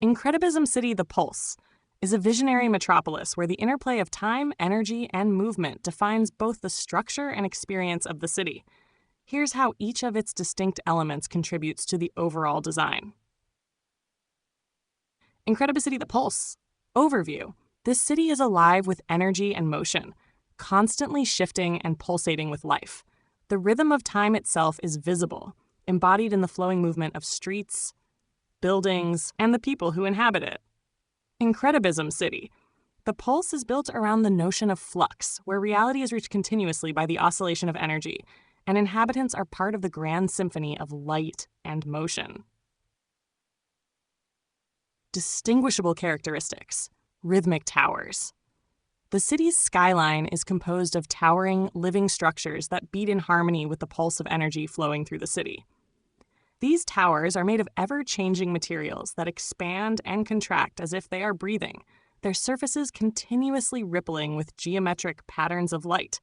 Incredibism City, the Pulse, is a visionary metropolis where the interplay of time, energy, and movement defines both the structure and experience of the city. Here's how each of its distinct elements contributes to the overall design. Incredibism City, the Pulse. Overview. This city is alive with energy and motion, constantly shifting and pulsating with life. The rhythm of time itself is visible, embodied in the flowing movement of streets, buildings, and the people who inhabit it. Incredibism City. The Pulse is built around the notion of flux, where reality is reached continuously by the oscillation of energy, and inhabitants are part of the grand symphony of light and motion. Distinguishable characteristics. Rhythmic towers. The city's skyline is composed of towering, living structures that beat in harmony with the pulse of energy flowing through the city. These towers are made of ever-changing materials that expand and contract as if they are breathing, their surfaces continuously rippling with geometric patterns of light.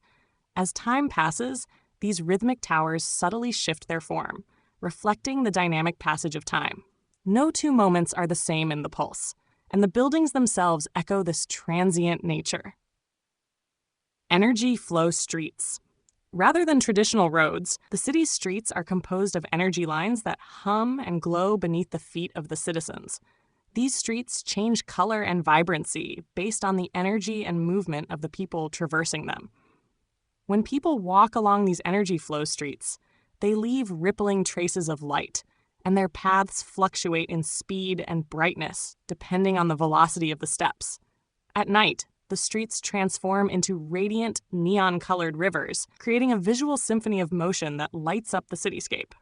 As time passes, these rhythmic towers subtly shift their form, reflecting the dynamic passage of time. No two moments are the same in the Pulse, and the buildings themselves echo this transient nature. Energy flow streets. Rather than traditional roads, the city's streets are composed of energy lines that hum and glow beneath the feet of the citizens. These streets change color and vibrancy based on the energy and movement of the people traversing them. When people walk along these energy flow streets, they leave rippling traces of light, and their paths fluctuate in speed and brightness depending on the velocity of the steps. At night, the streets transform into radiant, neon-colored rivers, creating a visual symphony of motion that lights up the cityscape.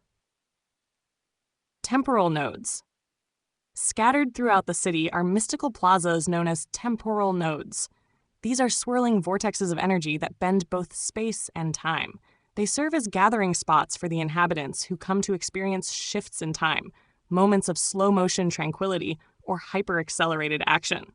Temporal nodes. Scattered throughout the city are mystical plazas known as temporal nodes. These are swirling vortexes of energy that bend both space and time. They serve as gathering spots for the inhabitants who come to experience shifts in time, moments of slow-motion tranquility, or hyper-accelerated action.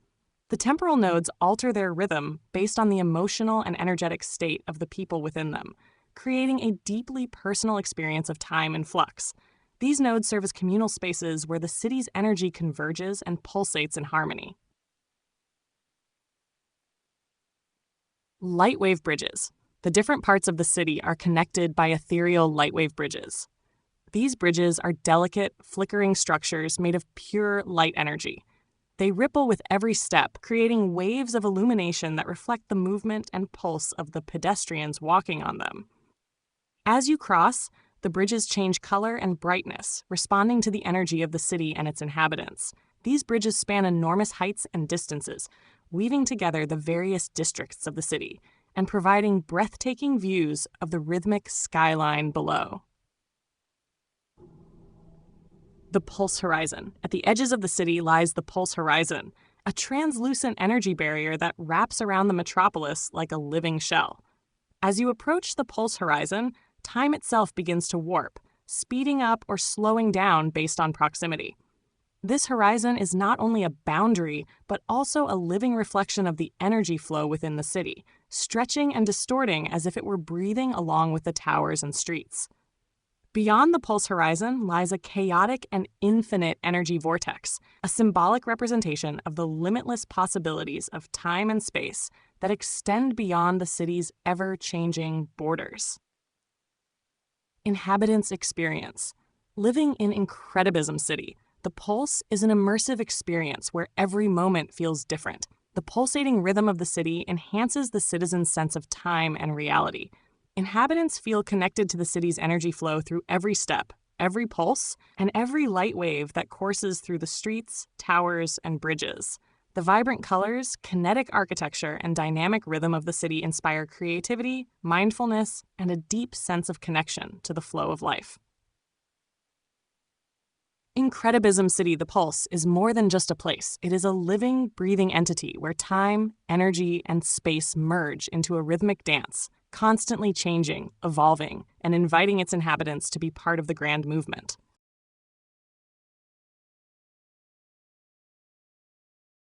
The temporal nodes alter their rhythm based on the emotional and energetic state of the people within them, creating a deeply personal experience of time and flux. These nodes serve as communal spaces where the city's energy converges and pulsates in harmony. Lightwave bridges. The different parts of the city are connected by ethereal lightwave bridges. These bridges are delicate, flickering structures made of pure light energy. They ripple with every step, creating waves of illumination that reflect the movement and pulse of the pedestrians walking on them. As you cross, the bridges change color and brightness, responding to the energy of the city and its inhabitants. These bridges span enormous heights and distances, weaving together the various districts of the city and providing breathtaking views of the rhythmic skyline below. The Pulse Horizon. At the edges of the city lies the Pulse Horizon, a translucent energy barrier that wraps around the metropolis like a living shell. As you approach the Pulse Horizon, time itself begins to warp, speeding up or slowing down based on proximity. This horizon is not only a boundary, but also a living reflection of the energy flow within the city, stretching and distorting as if it were breathing along with the towers and streets. Beyond the Pulse Horizon lies a chaotic and infinite energy vortex, a symbolic representation of the limitless possibilities of time and space that extend beyond the city's ever-changing borders. Inhabitants' experience. Living in Incredibism City, the Pulse is an immersive experience where every moment feels different. The pulsating rhythm of the city enhances the citizens' sense of time and reality. Inhabitants feel connected to the city's energy flow through every step, every pulse, and every light wave that courses through the streets, towers, and bridges. The vibrant colors, kinetic architecture, and dynamic rhythm of the city inspire creativity, mindfulness, and a deep sense of connection to the flow of life. Incredibism City, the Pulse, is more than just a place. It is a living, breathing entity where time, energy, and space merge into a rhythmic dance, constantly changing, evolving, and inviting its inhabitants to be part of the grand movement.